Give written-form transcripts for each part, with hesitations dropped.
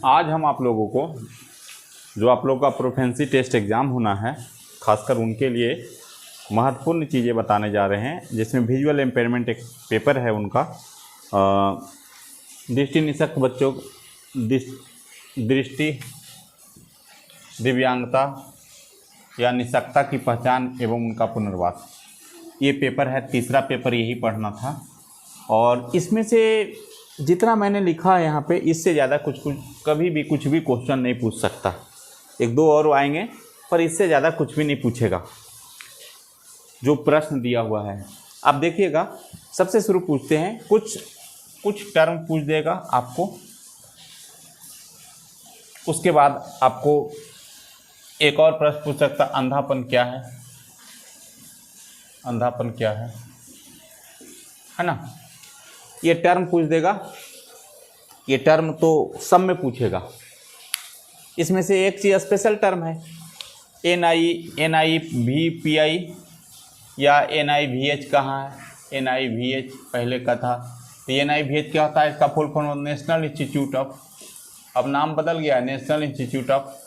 आज हम आप लोगों को जो आप लोगों का प्रोफेंसी टेस्ट एग्ज़ाम होना है, खासकर उनके लिए महत्वपूर्ण चीज़ें बताने जा रहे हैं, जिसमें विजुअल इम्पेयरमेंट एक पेपर है उनका। दृष्टि निषक्त बच्चों दृष्टि दिव्यांगता या निषक्ता की पहचान एवं उनका पुनर्वास, ये पेपर है। तीसरा पेपर यही पढ़ना था और इसमें से जितना मैंने लिखा है यहाँ पे, इससे ज़्यादा कभी भी कुछ भी क्वेश्चन नहीं पूछ सकता। एक दो और आएंगे पर इससे ज़्यादा कुछ भी नहीं पूछेगा जो प्रश्न दिया हुआ है। आप देखिएगा, सबसे शुरू पूछते हैं, कुछ टर्म पूछ देगा आपको, उसके बाद आपको एक और प्रश्न पूछ सकता, अंधापन क्या है, अंधापन क्या है ना। ये टर्म पूछ देगा, ये टर्म तो सब में पूछेगा। इसमें से एक चीज़ स्पेशल टर्म है, NIVPI या NIVH कहाँ है। NIVH पहले का था, तो NIVH क्या होता है, इसका full form national institute of, अब नाम बदल गया है, national institute of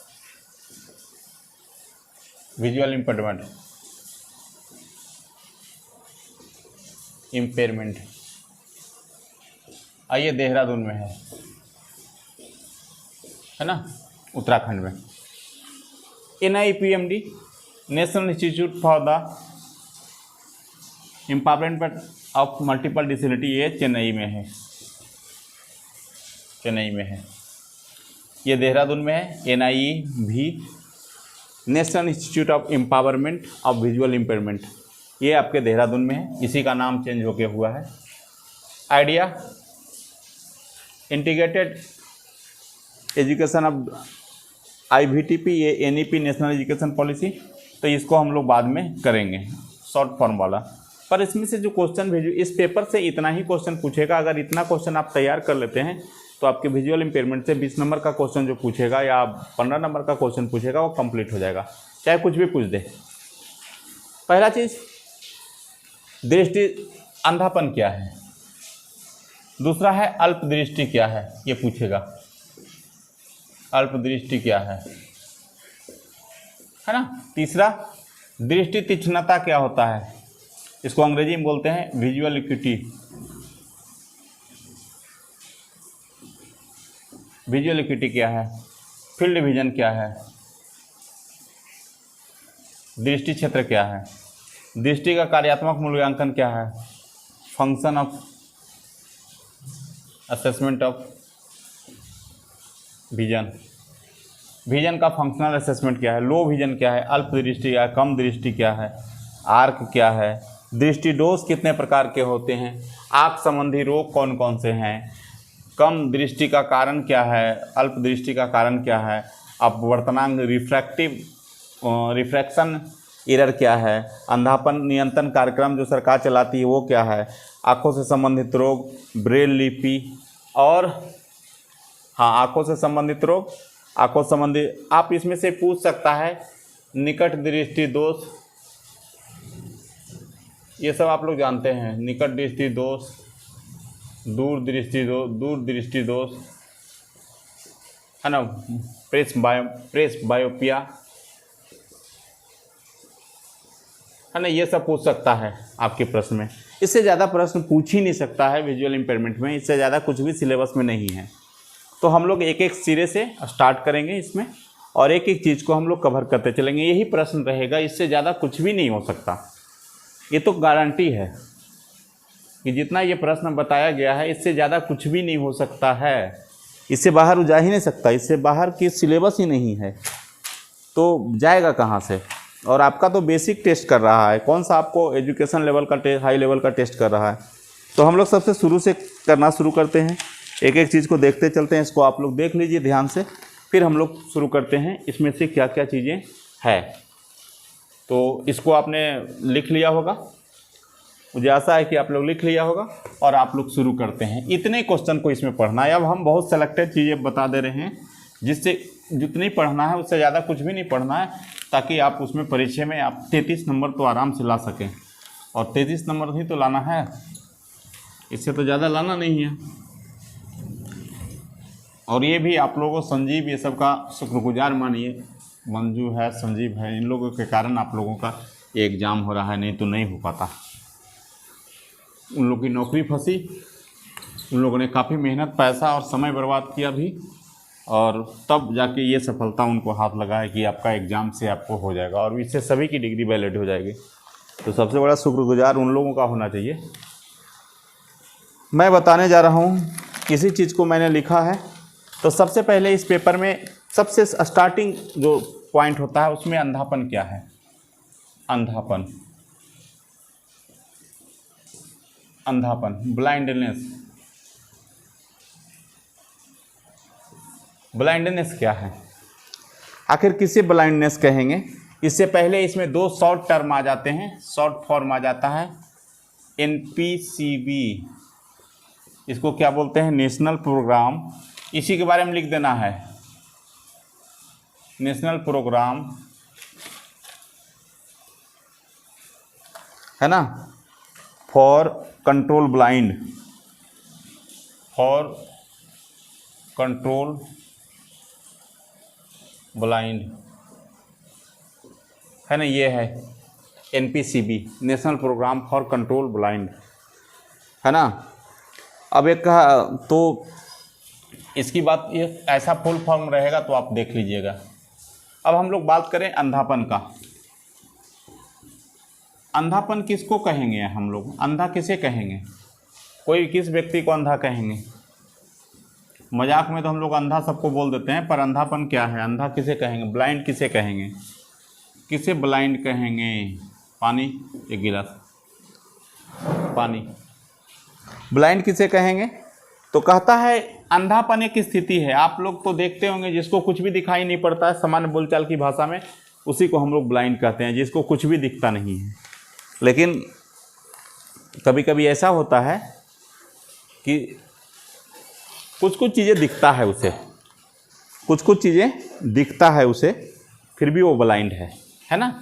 visual impairment. आइए, देहरादून में है ना, उत्तराखंड में। NIPMD national institute for the empowerment of multiple disability, ये चेन्नई में है, चेन्नई में है। ये देहरादून में है। NIV national institute of empowerment of visual impairment, ये आपके देहरादून में है। इसी का नाम चेंज होके हुआ है। Idea integrated education of IVTP, ये NEP नेशनल एजुकेशन पॉलिसी, तो इसको हम लोग बाद में करेंगे, शॉर्ट फॉर्म वाला। पर इसमें से जो क्वेश्चन भेजो, इस पेपर से इतना ही क्वेश्चन पूछेगा। अगर इतना क्वेश्चन आप तैयार कर लेते हैं तो आपके विजुअल इम्पेयरमेंट से 20 नंबर का क्वेश्चन जो पूछेगा या 15 नंबर का क्वेश्चन पूछेगा वो कंप्लीट हो जाएगा, चाहे कुछ भी पूछ दे। पहला चीज़, दृष्टि अंधापन क्या है। दूसरा है अल्प दृष्टि क्या है, ये पूछेगा, अल्प दृष्टि क्या है ना। तीसरा, दृष्टि तीक्ष्णता क्या होता है, इसको अंग्रेजी में बोलते हैं विजुअल एक्यूटी। विजुअल एक्यूटी क्या है, फील्ड विजन क्या है, दृष्टि क्षेत्र क्या है, दृष्टि का कार्यात्मक मूल्यांकन क्या है, function of assessment of vision, vision का फंक्शनल असेसमेंट क्या है, लो विजन क्या है, अल्प दृष्टि क्या है, कम दृष्टि क्या है, आर्क क्या है, दृष्टि दोष कितने प्रकार के होते हैं, आँख संबंधी रोग कौन कौन से हैं, कम दृष्टि का कारण क्या है, अल्प दृष्टि का कारण क्या है, अपवर्तनांक रिफ्रैक्शन एरर क्या है, अंधापन नियंत्रण कार्यक्रम जो सरकार चलाती है वो क्या है, आँखों से संबंधित रोग, ब्रेल लिपि और आँखों से संबंधित रोग, आँखों संबंधी। आप इसमें से पूछ सकता है निकट दृष्टि दोष, ये सब आप लोग जानते हैं, निकट दृष्टि दोष, दूर दृष्टि दोष है ना, प्रेस बायोपिया है ना, ये सब पूछ सकता है आपके प्रश्न में। इससे ज़्यादा प्रश्न पूछ ही नहीं सकता है विजुअल इम्पेयरमेंट में, इससे ज़्यादा कुछ भी सिलेबस में नहीं है। तो हम लोग एक एक सिरे से स्टार्ट करेंगे इसमें और एक एक चीज़ को हम लोग कवर करते चलेंगे। यही प्रश्न रहेगा, इससे ज़्यादा कुछ भी नहीं हो सकता। ये तो गारंटी है कि जितना ये प्रश्न बताया गया है इससे ज़्यादा कुछ भी नहीं हो सकता है, इससे बाहर जा ही नहीं सकता, इससे बाहर की सिलेबस ही नहीं है, तो जाएगा कहाँ से। और आपका तो बेसिक टेस्ट कर रहा है, कौन सा आपको एजुकेशन लेवल का टेस्ट, हाई लेवल का टेस्ट कर रहा है। तो हम लोग सबसे शुरू से करना शुरू करते हैं, एक एक चीज़ को देखते चलते हैं। इसको आप लोग देख लीजिए ध्यान से, फिर हम लोग शुरू करते हैं इसमें से क्या क्या चीज़ें हैं। तो इसको आपने लिख लिया होगा, मुझे आशा है कि आप लोग लिख लिया होगा और आप लोग शुरू करते हैं। इतने क्वेश्चन को इसमें पढ़ना है। अब हम बहुत सेलेक्टेड चीज़ें बता दे रहे हैं, जिससे जितनी पढ़ना है उससे ज़्यादा कुछ भी नहीं पढ़ना है, ताकि आप उसमें परीक्षा में आप 33 नंबर तो आराम से ला सकें। और 33 नंबर ही तो लाना है, इससे तो ज़्यादा लाना नहीं है। और ये भी आप लोगों को संजीव ये सब का शुक्रगुजार मानिए, मंजू है, संजीव है, इन लोगों के कारण आप लोगों का ये एग्ज़ाम हो रहा है, नहीं तो नहीं हो पाता। उन लोगों की नौकरी फंसी, उन लोगों ने काफ़ी मेहनत, पैसा और समय बर्बाद किया भी, और तब जाके ये सफलता उनको हाथ लगा है कि आपका एग्ज़ाम से आपको हो जाएगा और इससे सभी की डिग्री वैलिड हो जाएगी। तो सबसे बड़ा शुक्रगुजार उन लोगों का होना चाहिए। मैं बताने जा रहा हूँ, किसी चीज़ को मैंने लिखा है तो सबसे पहले इस पेपर में सबसे स्टार्टिंग जो पॉइंट होता है उसमें अंधापन क्या है। अंधापन, अंधापन, ब्लाइंडनेस। ब्लाइंडनेस क्या है, आखिर किसे ब्लाइंडनेस कहेंगे? इससे पहले इसमें दो शॉर्ट टर्म आ जाते हैं, शॉर्ट फॉर्म आ जाता है NPCB। इसको क्या बोलते हैं? National program. इसी के बारे में लिख देना है, नेशनल प्रोग्राम, है ना, for control blind, for control blind, है ना, ये है NPCB, national program for control blind, है ना। अब एक तो इसकी बात, ये ऐसा फुल फॉर्म रहेगा तो आप देख लीजिएगा। अब हम लोग बात करें अंधापन का। अंधापन किसको कहेंगे हम लोग? अंधा किसे कहेंगे? कोई किस व्यक्ति को अंधा कहेंगे? मजाक में तो हम लोग अंधा सबको बोल देते हैं, पर अंधापन क्या है? अंधा किसे कहेंगे? ब्लाइंड किसे कहेंगे? किसे ब्लाइंड कहेंगे? पानी, एक गिलास पानी। ब्लाइंड किसे कहेंगे? तो कहता है अंधापन एक स्थिति है, आप लोग तो देखते होंगे जिसको कुछ भी दिखाई नहीं पड़ता है, सामान्य बोलचाल की भाषा में उसी को हम लोग ब्लाइंड कहते हैं, जिसको कुछ भी दिखता नहीं है। लेकिन कभी कभी ऐसा होता है कि कुछ कुछ चीज़ें दिखता है उसे, कुछ कुछ चीज़ें दिखता है उसे, फिर भी वो ब्लाइंड है ना।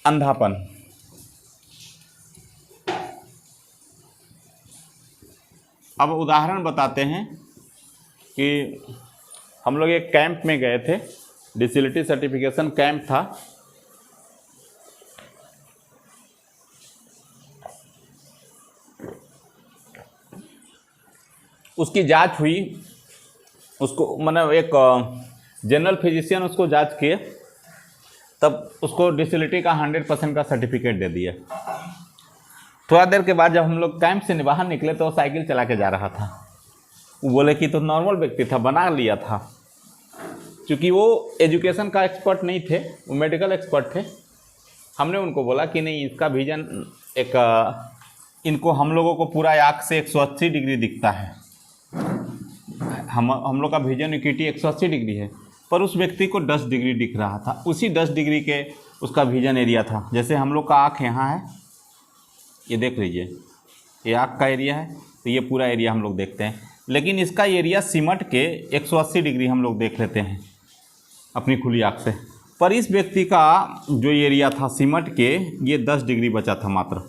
अंधापन, अब उदाहरण बताते हैं कि हम लोग एक कैंप में गए थे, डिसेबिलिटी सर्टिफिकेशन कैंप था। उसकी जांच हुई, उसको मतलब एक जनरल फिजिशियन उसको जांच किए, तब उसको डिसेबिलिटी का 100% का सर्टिफिकेट दे दिया। थोड़ा देर के बाद जब हम लोग कैंप से बाहर निकले तो वो साइकिल चला के जा रहा था। वो बोले कि तो नॉर्मल व्यक्ति था, बना लिया था, क्योंकि वो एजुकेशन का एक्सपर्ट नहीं थे, वो मेडिकल एक्सपर्ट थे। हमने उनको बोला कि नहीं, इसका विजन एक इनको हम लोगों को पूरा आँख से 180 डिग्री दिखता है, हम लोग का विजन इक्विटी 180 डिग्री है, पर उस व्यक्ति को 10 डिग्री दिख रहा था। उसी 10 डिग्री के उसका विजन एरिया था। जैसे हम लोग का आँख यहाँ है, ये देख लीजिए, ये आँख का एरिया है, तो ये पूरा एरिया हम लोग देखते हैं, लेकिन इसका एरिया सिमट के 180 डिग्री हम लोग देख लेते हैं अपनी खुली आँख से। पर इस व्यक्ति का जो एरिया था सिमट के, ये 10 डिग्री बचा था मात्र,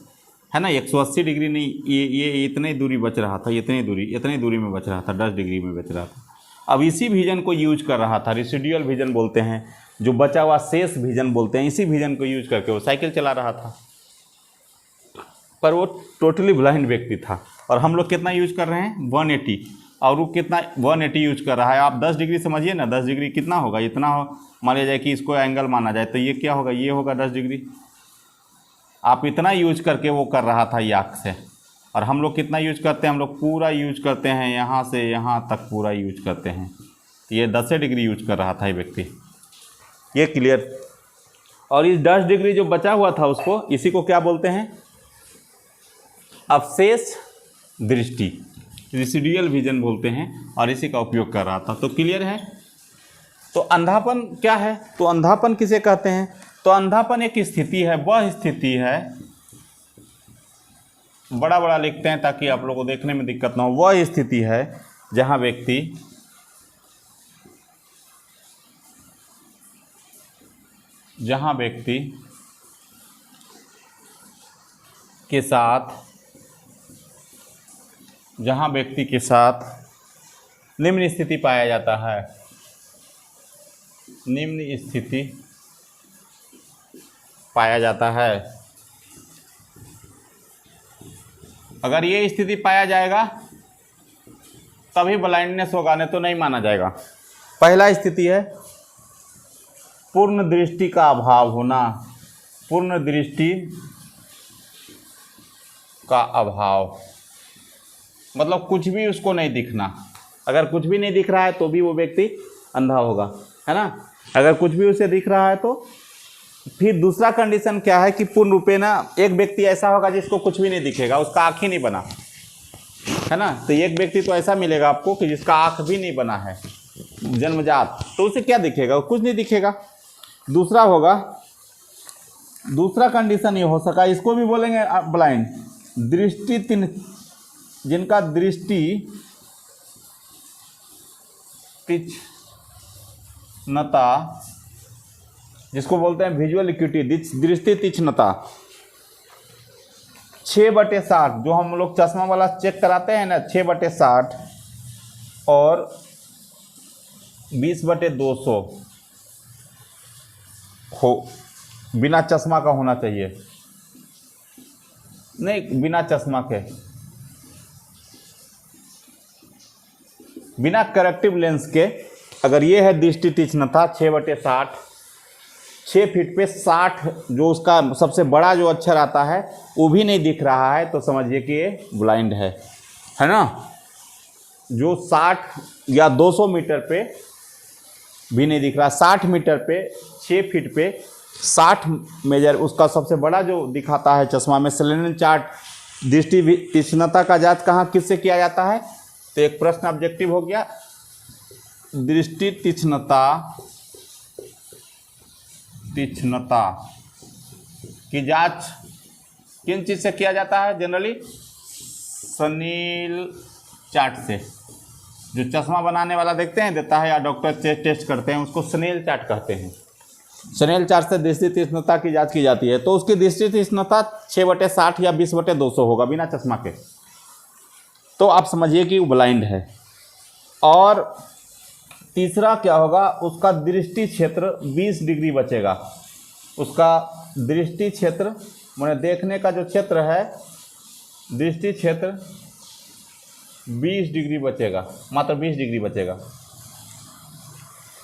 है ना, 180 डिग्री नहीं, ये इतनी दूरी बच रहा था, इतनी दूरी में बच रहा था, 10 डिग्री में बच रहा था। अब इसी विजन को यूज कर रहा था, रेसिडुअल विजन बोलते हैं, जो बचा हुआ शेष विजन बोलते हैं, इसी विजन को यूज करके वो साइकिल चला रहा था। पर वो टोटली ब्लाइंड व्यक्ति था। और हम लोग कितना यूज कर रहे हैं? 180, और वो कितना 180 यूज कर रहा है। आप 10 डिग्री समझिए ना, 10 डिग्री कितना होगा? इतना मान लिया जाए कि इसको एंगल माना जाए तो ये क्या होगा? ये होगा 10 डिग्री। आप इतना यूज करके वो कर रहा था ये आँख से। और हम लोग कितना यूज करते हैं? हम लोग पूरा यूज करते हैं, यहाँ से यहाँ तक पूरा यूज करते हैं। ये 10 डिग्री यूज कर रहा था ये व्यक्ति, ये क्लियर। और इस 10 डिग्री जो बचा हुआ था उसको, इसी को क्या बोलते हैं? अवशेष दृष्टि, रेसिडुअल विजन बोलते हैं, और इसी का उपयोग कर रहा था। तो क्लियर है। तो अंधापन क्या है? तो अंधापन किसे कहते हैं? तो अंधापन एक स्थिति है, वह स्थिति है, बड़ा बड़ा लिखते हैं ताकि आप लोगों को देखने में दिक्कत ना हो। वह स्थिति है जहाँ व्यक्ति के साथ निम्न स्थिति पाया जाता है, निम्न स्थिति पाया जाता है। अगर ये स्थिति पाया जाएगा तभी ब्लाइंडनेस होगा, नहीं तो नहीं माना जाएगा। पहला स्थिति है पूर्ण दृष्टि का अभाव होना, पूर्ण दृष्टि का अभाव मतलब कुछ भी उसको नहीं दिखना। अगर कुछ भी नहीं दिख रहा है तो भी वो व्यक्ति अंधा होगा, है ना। अगर कुछ भी उसे दिख रहा है तो फिर दूसरा कंडीशन क्या है कि पूर्ण रूपे ना, एक व्यक्ति ऐसा होगा जिसको कुछ भी नहीं दिखेगा, उसका आँख ही नहीं बना, है ना। तो एक व्यक्ति तो ऐसा मिलेगा आपको कि जिसका आँख भी नहीं बना है जन्मजात, तो उसे क्या दिखेगा, कुछ नहीं दिखेगा। दूसरा होगा, दूसरा कंडीशन ये हो सका, इसको भी बोलेंगे ब्लाइंड, दृष्टि जिनका दृष्टि तीक्ष्णता, जिसको बोलते हैं विजुअल एक्यूटी, दृष्टि तीक्ष्णता 6/60, जो हम लोग चश्मा वाला चेक कराते हैं ना, 6/60 और 20/200 हो, बिना चश्मा का होना चाहिए, नहीं बिना चश्मा के, बिना करेक्टिव लेंस के। अगर ये है दृष्टि तीक्ष्णता 6/60, 6 फीट पे 60 जो उसका सबसे बड़ा जो अक्षर आता है वो भी नहीं दिख रहा है, तो समझिए कि ये ब्लाइंड है ना। जो 60 या 200 मीटर पे भी नहीं दिख रहा, 60 मीटर पे 6 फीट पे 60 मेजर उसका सबसे बड़ा जो दिखाता है चश्मा में। सेलेनियम चार्ट दृष्टि तीक्ष्णता का जांच कहाँ किससे किया जाता है, तो एक प्रश्न ऑब्जेक्टिव हो गया, दृष्टि तीक्ष्णता की जांच किन चीज से किया जाता है, जनरली स्नेल चार्ट से। जो चश्मा बनाने वाला देखते हैं देता है या डॉक्टर टेस्ट करते हैं, उसको स्नेल चार्ट कहते हैं। स्नेल चार्ट से दृष्टि तीक्ष्णता की जांच की जाती है, तो उसकी दृष्टि तीक्ष्णता 6/60 या 20/200 होगा बिना चश्मा के, तो आप समझिए कि वो ब्लाइंड है। और तीसरा क्या होगा, उसका दृष्टि क्षेत्र 20 डिग्री बचेगा, उसका दृष्टि क्षेत्र मैंने देखने का जो क्षेत्र है, दृष्टि क्षेत्र 20 डिग्री बचेगा, मात्र 20 डिग्री बचेगा।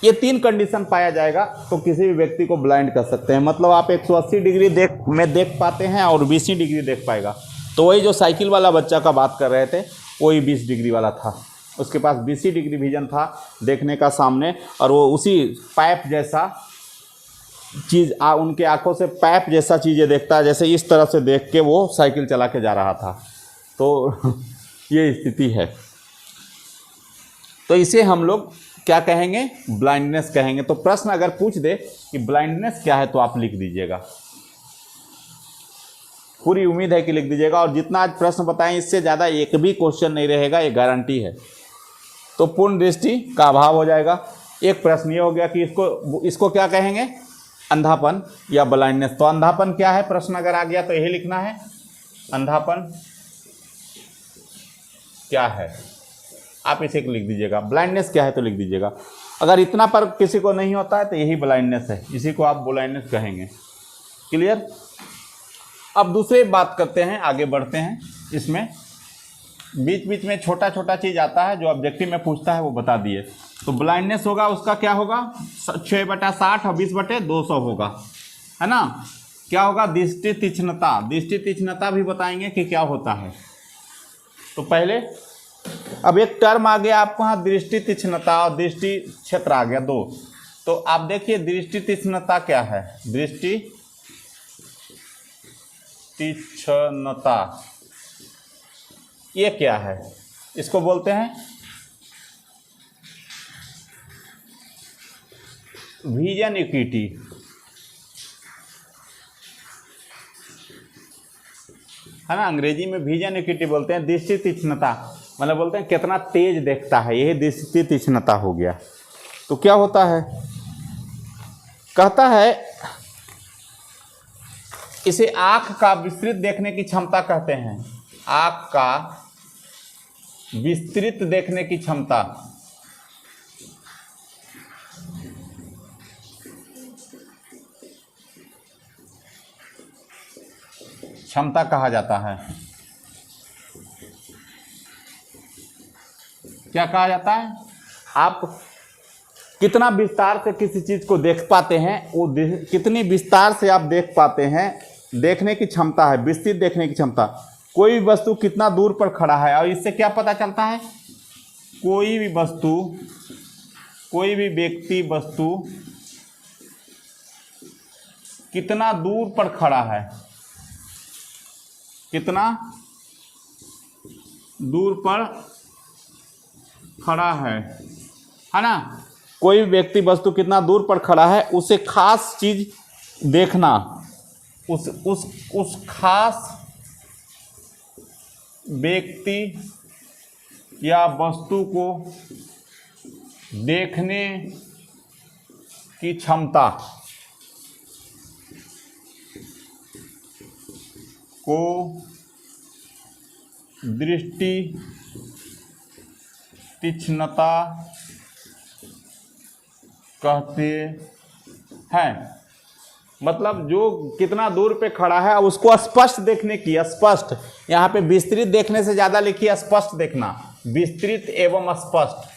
ये 3 कंडीशन पाया जाएगा तो किसी भी व्यक्ति को ब्लाइंड कर सकते हैं। मतलब आप 180 डिग्री देख पाते हैं और 20 डिग्री देख पाएगा। तो वही जो साइकिल वाला बच्चा का बात कर रहे थे वही 20 डिग्री वाला था, उसके पास 20 डिग्री विजन था देखने का सामने, और वो उसी पाइप जैसा चीज़ उनके आंखों से पाइप जैसा चीज़ें देखता है, जैसे इस तरह से देख के वो साइकिल चला के जा रहा था। तो ये स्थिति है, तो इसे हम लोग क्या कहेंगे, ब्लाइंडनेस कहेंगे। तो प्रश्न अगर पूछ दे कि ब्लाइंडनेस क्या है तो आप लिख दीजिएगा, पूरी उम्मीद है कि लिख दीजिएगा। और जितना आज प्रश्न बताएं इससे ज़्यादा एक भी क्वेश्चन नहीं रहेगा, ये गारंटी है। तो पूर्ण दृष्टि का अभाव हो जाएगा। एक प्रश्न ये हो गया कि इसको क्या कहेंगे, अंधापन या ब्लाइंडनेस। तो अंधापन क्या है, प्रश्न अगर आ गया तो यही लिखना है, अंधापन क्या है, आप इसे लिख दीजिएगा। ब्लाइंडनेस क्या है तो लिख दीजिएगा। अगर इतना पर किसी को नहीं होता है तो यही ब्लाइंडनेस है, इसी को आप ब्लाइंडनेस कहेंगे। क्लियर। अब दूसरी बात करते हैं, आगे बढ़ते हैं। इसमें बीच बीच में छोटा छोटा चीज़ आता है जो ऑब्जेक्टिव में पूछता है, वो बता दिए। तो ब्लाइंडनेस होगा उसका क्या होगा, 6/60 और 20/200 होगा, है ना। क्या होगा, दृष्टि तीक्ष्णता। दृष्टि तीक्ष्णता भी बताएंगे कि क्या होता है। तो पहले अब एक टर्म आ गया आपको यहाँ, दृष्टि तीक्ष्णता और दृष्टि क्षेत्र आ गया 2। तो आप देखिए दृष्टि तीक्ष्णता क्या है, दृष्टि तीक्ष्णता ये क्या है, इसको बोलते हैं विजन एक्यूटी। है ना, अंग्रेजी में विजन एक्यूटी बोलते हैं। दृष्टि तीक्ष्णता मतलब बोलते हैं कितना तेज देखता है, यही दृष्टि तीक्ष्णता हो गया। तो क्या होता है, कहता है इसे आँख का विस्तृत देखने की क्षमता कहते हैं। आँख का विस्तृत देखने की क्षमता क्षमता कहा जाता है। क्या कहा जाता है? आप कितना विस्तार से किसी चीज को देख पाते हैं, वो कितनी विस्तार से आप देख पाते हैं, देखने की क्षमता है, विस्तृत देखने की क्षमता। कोई भी वस्तु कितना दूर पर खड़ा है, और इससे क्या पता चलता है? कोई भी वस्तु, कोई भी व्यक्ति, वस्तु कितना दूर पर खड़ा है, कितना दूर पर खड़ा है ना? कोई भी व्यक्ति, वस्तु कितना दूर पर खड़ा है, उसे खास चीज देखना, उस खास व्यक्ति या वस्तु को देखने की क्षमता को दृष्टि तीक्ष्णता कहते हैं। मतलब जो कितना दूर पे खड़ा है, अब उसको स्पष्ट देखने की, स्पष्ट, यहाँ पे विस्तृत देखने से ज़्यादा लिखिए स्पष्ट देखना, विस्तृत एवं स्पष्ट,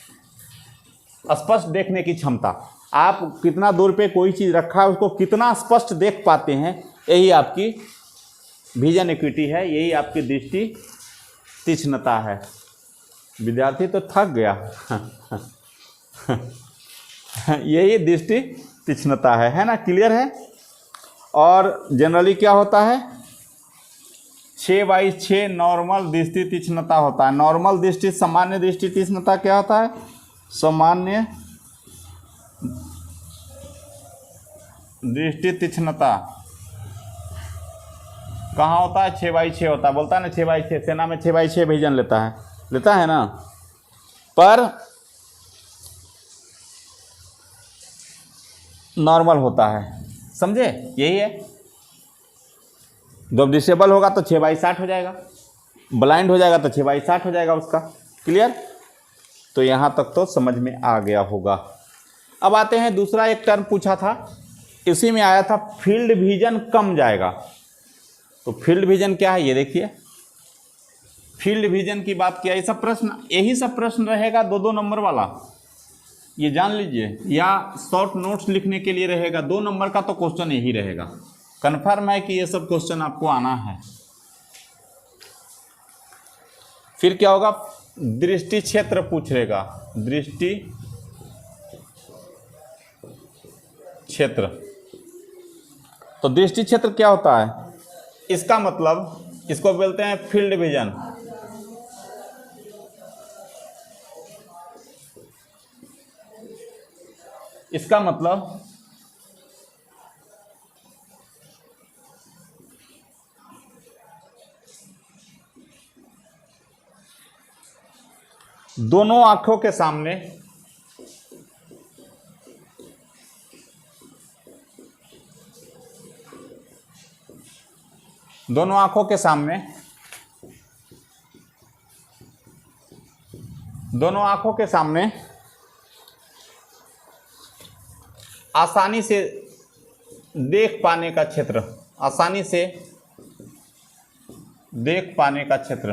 स्पष्ट देखने की क्षमता। आप कितना दूर पे कोई चीज़ रखा है, उसको कितना स्पष्ट देख पाते हैं, यही आपकी विजन एक्विटी है, यही आपकी दृष्टि तीक्ष्णता है। विद्यार्थी तो थक गया यही दृष्टि तीक्ष्णता है ना? क्लियर है? और जनरली क्या होता है? 6/6 नॉर्मल दृष्टि तीक्ष्णता होता है। नॉर्मल दृष्टि, सामान्य दृष्टि तीक्ष्णता क्या होता है? सामान्य दृष्टि तीक्ष्णता कहाँ होता है? 6/6 होता है। बोलता है ना 6/6, सेना में 6/6 विजन लेता है ना? पर नॉर्मल होता है, समझे? यही है। जब डिसेबल होगा तो 6/60 हो जाएगा, ब्लाइंड हो जाएगा तो 6/60 हो जाएगा उसका। क्लियर? तो यहाँ तक तो समझ में आ गया होगा। अब आते हैं, दूसरा एक टर्म पूछा था, इसी में आया था फील्ड विजन कम जाएगा। तो फील्ड विजन क्या है ये देखिए। फील्ड विजन की बात किया, ये सब प्रश्न, यही सब प्रश्न रहेगा 2-2 नंबर वाला, ये जान लीजिए, या शॉर्ट नोट्स लिखने के लिए रहेगा। 2 नंबर का तो क्वेश्चन यही रहेगा, कन्फर्म है कि ये सब क्वेश्चन आपको आना है। फिर क्या होगा? दृष्टि क्षेत्र पूछेगा, दृष्टि क्षेत्र। तो दृष्टि क्षेत्र क्या होता है? इसका मतलब, इसको बोलते हैं फील्ड विजन। इसका मतलब दोनों आंखों के सामने दोनों आंखों के सामने दोनों आंखों के सामने आसानी से देख पाने का क्षेत्र, आसानी से देख पाने का क्षेत्र,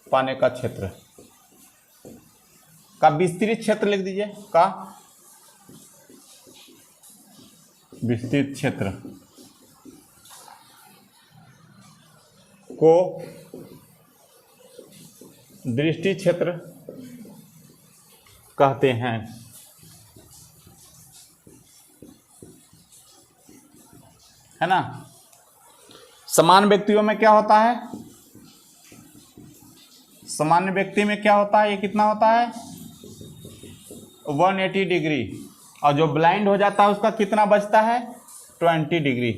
पाने का क्षेत्र का विस्तृत क्षेत्र लिख दीजिए, का विस्तृत क्षेत्र को दृष्टि क्षेत्र कहते हैं। है ना? समान व्यक्तियों में क्या होता है? सामान्य व्यक्ति में क्या होता है? ये कितना होता है? 180 डिग्री। और जो ब्लाइंड हो जाता है उसका कितना बचता है? 20 डिग्री।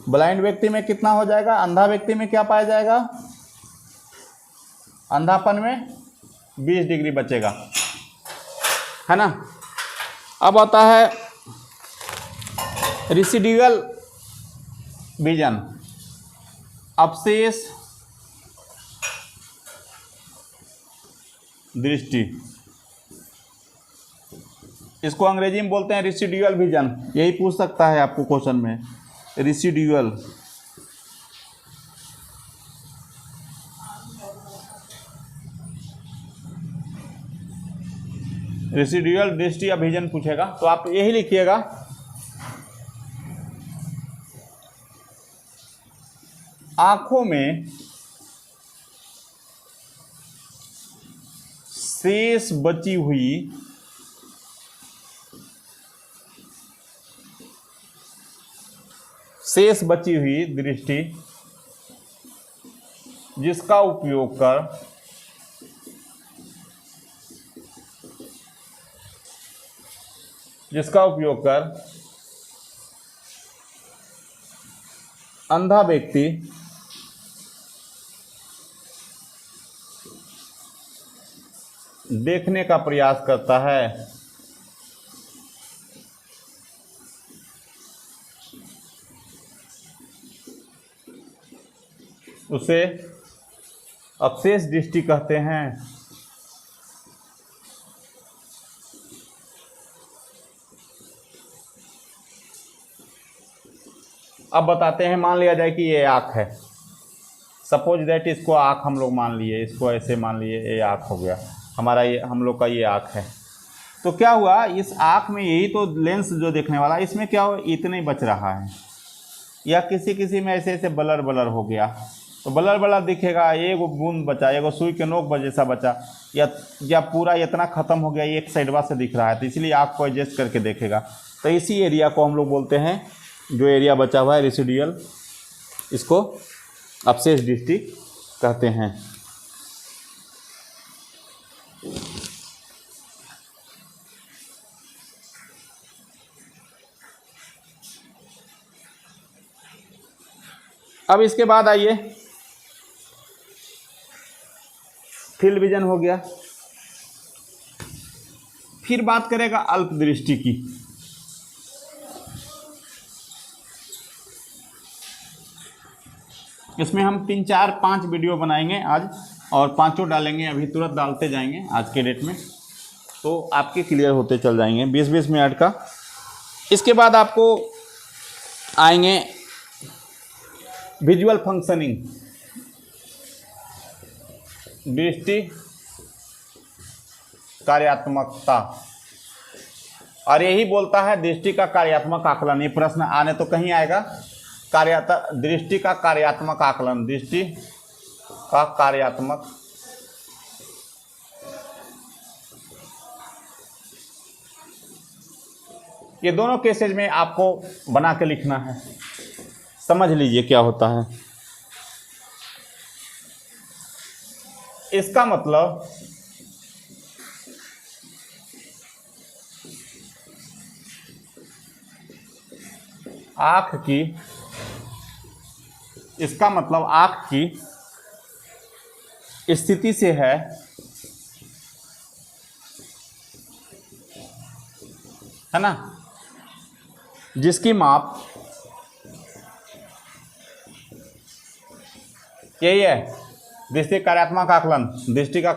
ब्लाइंड व्यक्ति में कितना हो जाएगा? अंधा व्यक्ति में क्या पाया जाएगा? अंधापन में 20 डिग्री बचेगा। है ना? अब आता है रेसिडुअल विजन, अवशेष दृष्टि। इसको अंग्रेजी में बोलते हैं रेसिडुअल विजन। यही पूछ सकता है आपको क्वेश्चन में, रेसिडुअल रेसिडुअल दृष्टि या विजन पूछेगा तो आप यही लिखिएगा, आंखों में शेष बची हुई दृष्टि जिसका उपयोग कर अंधा व्यक्ति देखने का प्रयास करता है। उसे अवशेष दृष्टि कहते हैं। अब बताते हैं, मान लिया जाए कि ये आँख है, सपोज दैट इसको आँख हम लोग मान लिए, इसको ऐसे मान लिए, ये आँख हो गया हमारा, ये हम लोग का ये आँख है। तो क्या हुआ, इस आँख में यही तो लेंस जो देखने वाला, इसमें क्या हो, इतना ही बच रहा है, या किसी में ऐसे ऐसे ब्लर हो गया, तो ब्लर दिखेगा, एक बूंद बचा, एक सुई के नोक जैसा बचा, या पूरा इतना ख़त्म हो गया, एक साइडवा से दिख रहा है, तो इसलिए आँख को एडजस्ट करके देखेगा। तो इसी एरिया को हम लोग बोलते हैं, जो एरिया बचा हुआ है रेसिडुअल, इसको अवशेष दृष्टि कहते हैं। अब इसके बाद आइए, फील्ड विजन हो गया, फिर बात करेगा अल्प दृष्टि की। इसमें हम 3, 4, 5 वीडियो बनाएंगे आज, और 5 डालेंगे, अभी तुरंत डालते जाएंगे आज के डेट में, तो आपके क्लियर होते चल जाएंगे 20-20 मिनट का। इसके बाद आपको आएंगे विजुअल फंक्शनिंग, दृष्टि कार्यात्मकता, और यही बोलता है दृष्टि का कार्यात्मक आकलन। ये प्रश्न आने तो कहीं आएगा, दृष्टि का कार्यात्मक आकलन, दृष्टि का कार्यात्मक ये दोनों केसेज में आपको बना के लिखना है, समझ लीजिए क्या होता है। इसका मतलब आँख की, इसका मतलब आँख की स्थिति से है ना, जिसकी माप यही है, दृष्टि कार्यात्मक आकलन, दृष्टि का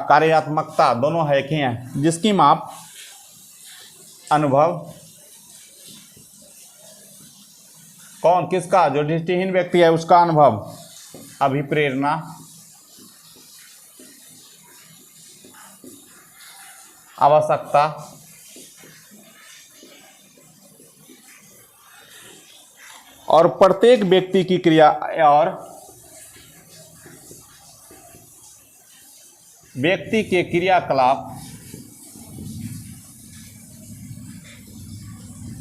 कार्यात्मकता दोनों है कि हैं, जिसकी माप अनुभव, कौन, किसका, जो दृष्टिहीन व्यक्ति है उसका अनुभव, अभिप्रेरणा, आवश्यकता, और प्रत्येक व्यक्ति की क्रिया, और व्यक्ति के क्रियाकलाप,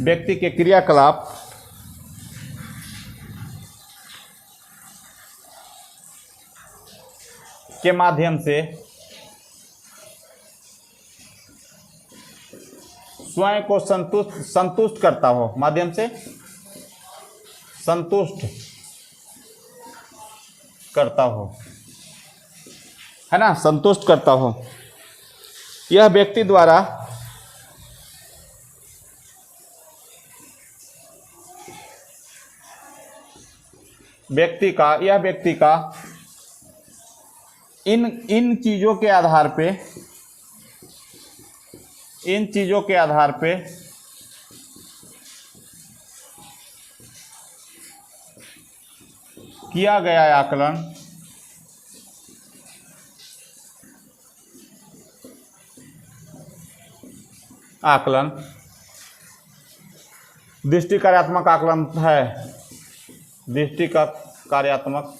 व्यक्ति के क्रियाकलाप के माध्यम से स्वयं को संतुष्ट करता हो, माध्यम से संतुष्ट करता हो, है ना, संतुष्ट करता हो। यह व्यक्ति द्वारा व्यक्ति का इन चीजों के आधार पे, किया गया आकलन दृष्टि कार्यात्मक आकलन है, दृष्टि का कार्यात्मक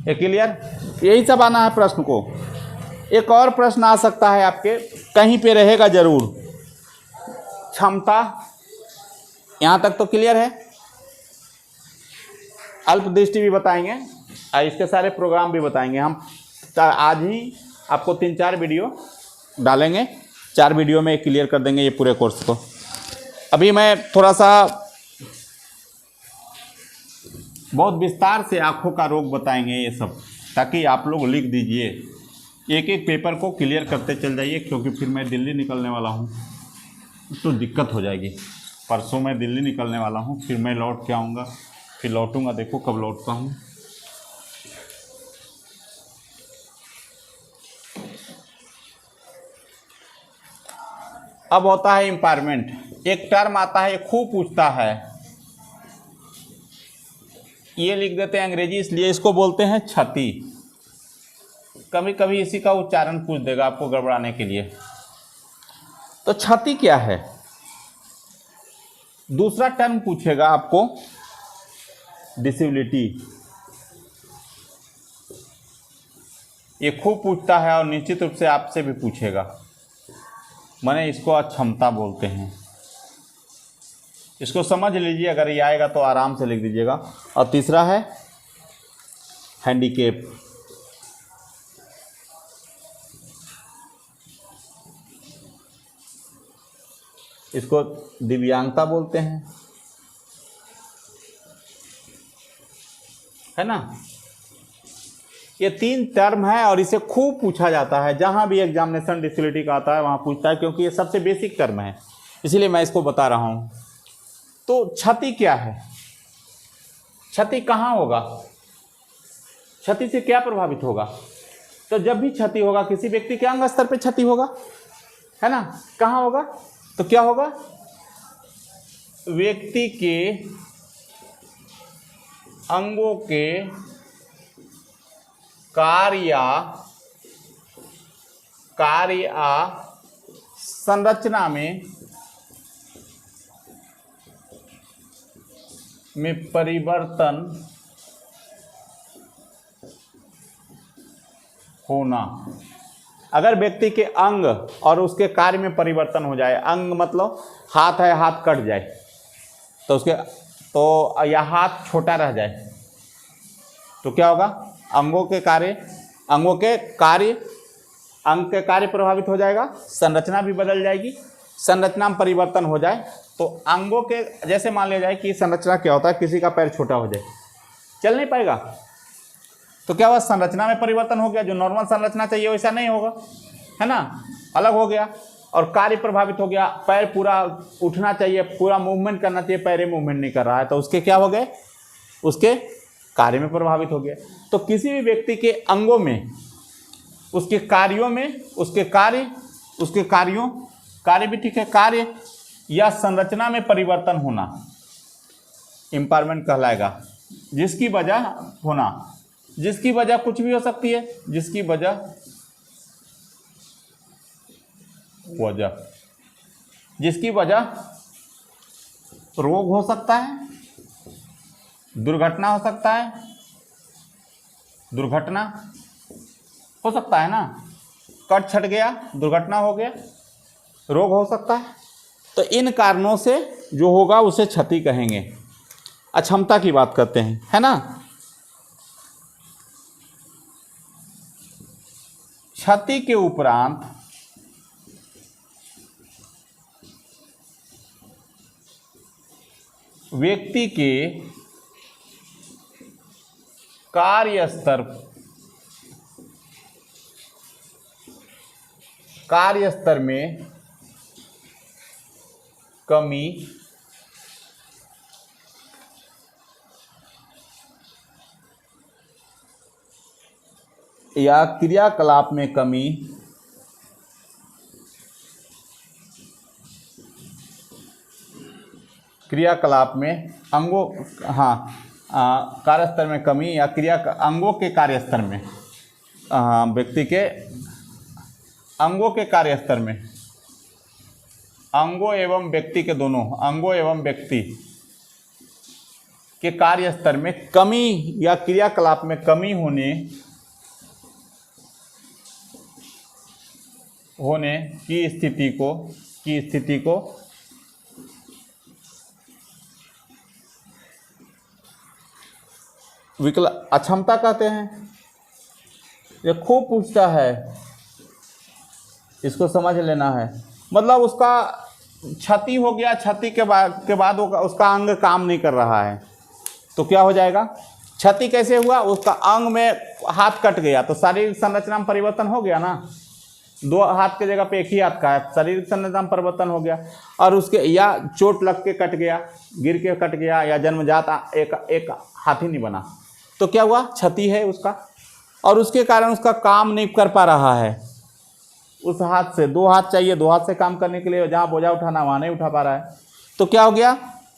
ये क्लियर, यही सब आना है प्रश्न को। एक और प्रश्न आ सकता है आपके, कहीं पे रहेगा जरूर, क्षमता, यहाँ तक तो क्लियर है। अल्पदृष्टि भी बताएंगे और इसके सारे प्रोग्राम भी बताएंगे हम। आज ही आपको 3-4 वीडियो डालेंगे, 4 वीडियो में क्लियर कर देंगे ये पूरे कोर्स को। अभी मैं थोड़ा सा बहुत विस्तार से आँखों का रोग बताएंगे ये सब, ताकि आप लोग लिख दीजिए, एक एक पेपर को क्लियर करते चल जाइए, क्योंकि फिर मैं दिल्ली निकलने वाला हूँ तो दिक्कत हो जाएगी। परसों मैं दिल्ली निकलने वाला हूँ, फिर मैं लौट के आऊँगा, फिर लौटूंगा, देखो कब लौटता हूँ। अब होता है एम्पावरमेंट। एक टर्म आता है, ये खूब पूछता है, ये लिख देते हैं अंग्रेजी, इसलिए इसको बोलते हैं क्षति। कभी कभी इसी का उच्चारण पूछ देगा आपको गड़बड़ाने के लिए। तो क्षति क्या है? दूसरा टर्म पूछेगा आपको डिसेबिलिटी, ये खूब पूछता है और निश्चित रूप से आपसे भी पूछेगा। माने इसको अक्षमता बोलते हैं। इसको समझ लीजिए, अगर ये आएगा तो आराम से लिख दीजिएगा। और तीसरा है हैंडीकेप, इसको दिव्यांगता बोलते हैं, है ना। ये 3 टर्म है और इसे खूब पूछा जाता है, जहां भी एग्जामिनेशन डिसेबिलिटी का आता है वहां पूछता है, क्योंकि ये सबसे बेसिक टर्म है, इसीलिए मैं इसको बता रहा हूं। तो क्षति क्या है? क्षति कहाँ होगा? क्षति से क्या प्रभावित होगा? तो जब भी क्षति होगा किसी व्यक्ति के अंग स्तर पे क्षति होगा, है ना। कहाँ होगा? तो क्या होगा? व्यक्ति के अंगों के कार्य संरचना में परिवर्तन होना। अगर व्यक्ति के अंग और उसके कार्य में परिवर्तन हो जाए, अंग मतलब हाथ है, हाथ कट जाए तो उसके या हाथ छोटा रह जाए तो क्या होगा? अंग के कार्य प्रभावित हो जाएगा, संरचना भी बदल जाएगी। संरचना में परिवर्तन हो जाए तो अंगों के, जैसे मान लिया जाए कि संरचना क्या होता है, किसी का पैर छोटा हो जाए, चल नहीं पाएगा, तो क्या हुआ? संरचना में परिवर्तन हो गया, जो नॉर्मल संरचना चाहिए वैसा नहीं होगा, है ना, अलग हो गया। और कार्य प्रभावित हो गया, पैर पूरा उठना चाहिए, पूरा मूवमेंट करना चाहिए, पैर मूवमेंट नहीं कर रहा है, तो उसके क्या हो गए? उसके कार्य में प्रभावित हो गया। तो किसी भी व्यक्ति के अंगों में, उसके कार्यों में, कार्य भी ठीक है, कार्य या संरचना में परिवर्तन होना इम्पावरमेंट कहलाएगा। जिसकी वजह कुछ भी हो सकती है, जिसकी वजह रोग हो सकता है, दुर्घटना हो सकता है, ना, कट छट गया, दुर्घटना हो गया, रोग हो सकता है। तो इन कारणों से जो होगा उसे क्षति कहेंगे। अक्षमता की बात करते हैं, है ना। क्षति के उपरांत व्यक्ति के कार्य स्तर में कमी या क्रियाकलाप में कमी क्रियाकलाप में अंगों, हाँ, कार्य स्तर में कमी या अंगों के कार्य स्तर में, व्यक्ति के अंगों के कार्य स्तर में, अंगों एवं व्यक्ति के दोनों अंगों एवं व्यक्ति के कार्य स्तर में कमी या क्रियाकलाप में कमी होने की स्थिति को अक्षमता कहते हैं। ये खूब पूछता है, इसको समझ लेना है। मतलब उसका क्षति हो गया, क्षति के बाद उसका अंग काम नहीं कर रहा है, तो क्या हो जाएगा? क्षति कैसे हुआ? उसका अंग में हाथ कट गया तो शारीरिक संरचना में परिवर्तन हो गया ना, 2 हाथ के जगह पे एक ही हाथ का है, शारीरिक संरचना में परिवर्तन हो गया। और उसके या चोट लग के कट गया, गिर के कट गया, या जन्मजात एक हाथ ही नहीं बना, तो क्या हुआ? क्षति है उसका, और उसके कारण उसका काम नहीं कर पा रहा है। उस हाथ से 2 हाथ चाहिए, 2 हाथ से काम करने के लिए, जहाँ बोझा उठाना वहाँ नहीं उठा पा रहा है, तो क्या हो गया?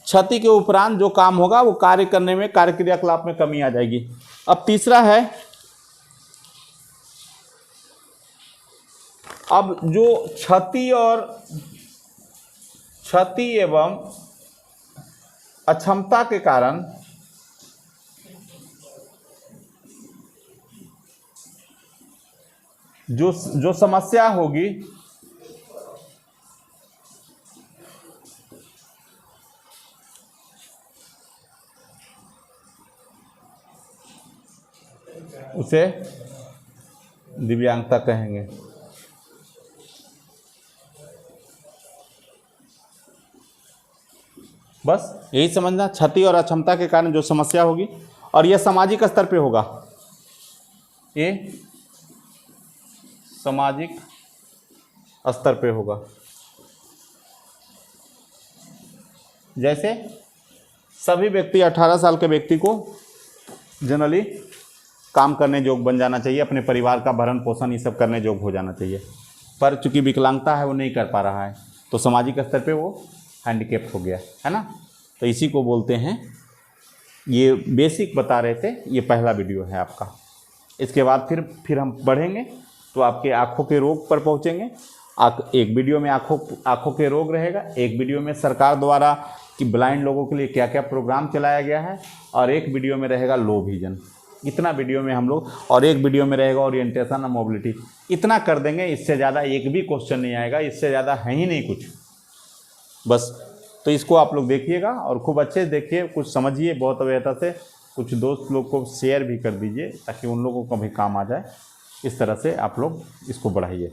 क्षति के उपरांत जो काम होगा वो कार्य करने में, कार्य क्रियाकलाप में कमी आ जाएगी। अब तीसरा है, अब जो क्षति एवं अक्षमता के कारण जो समस्या होगी, उसे दिव्यांगता कहेंगे। बस यही समझना, क्षति और अक्षमता के कारण जो समस्या होगी, और यह सामाजिक स्तर पे होगा, ये सामाजिक स्तर पे होगा। जैसे सभी व्यक्ति 18 साल के व्यक्ति को जनरली काम करने योग्य बन जाना चाहिए, अपने परिवार का भरण पोषण ये सब करने योग्य हो जाना चाहिए, पर चूंकि विकलांगता है वो नहीं कर पा रहा है, तो सामाजिक स्तर पे वो हैंडीकैप हो गया है ना। तो इसी को बोलते हैं, ये बेसिक बता रहे थे, ये पहला वीडियो है आपका। इसके बाद फिर हम बढ़ेंगे तो आपके आँखों के रोग पर पहुँचेंगे। एक वीडियो में आँखों के रोग रहेगा, एक वीडियो में सरकार द्वारा कि ब्लाइंड लोगों के लिए क्या क्या प्रोग्राम चलाया गया है, और एक वीडियो में रहेगा लो विजन। इतना वीडियो में हम लोग, और एक वीडियो में रहेगा ओरिएंटेशन और मोबिलिटी। इतना कर देंगे, इससे ज़्यादा एक भी क्वेश्चन नहीं आएगा, इससे ज़्यादा है ही नहीं कुछ बस। तो इसको आप लोग देखिएगा और खूब अच्छे से देखिए, कुछ समझिए बहुत बेहतर से, कुछ दोस्त लोग को शेयर भी कर दीजिए ताकि उन लोगों को भी काम आ जाए। इस तरह से आप लोग इसको बढ़ाइए।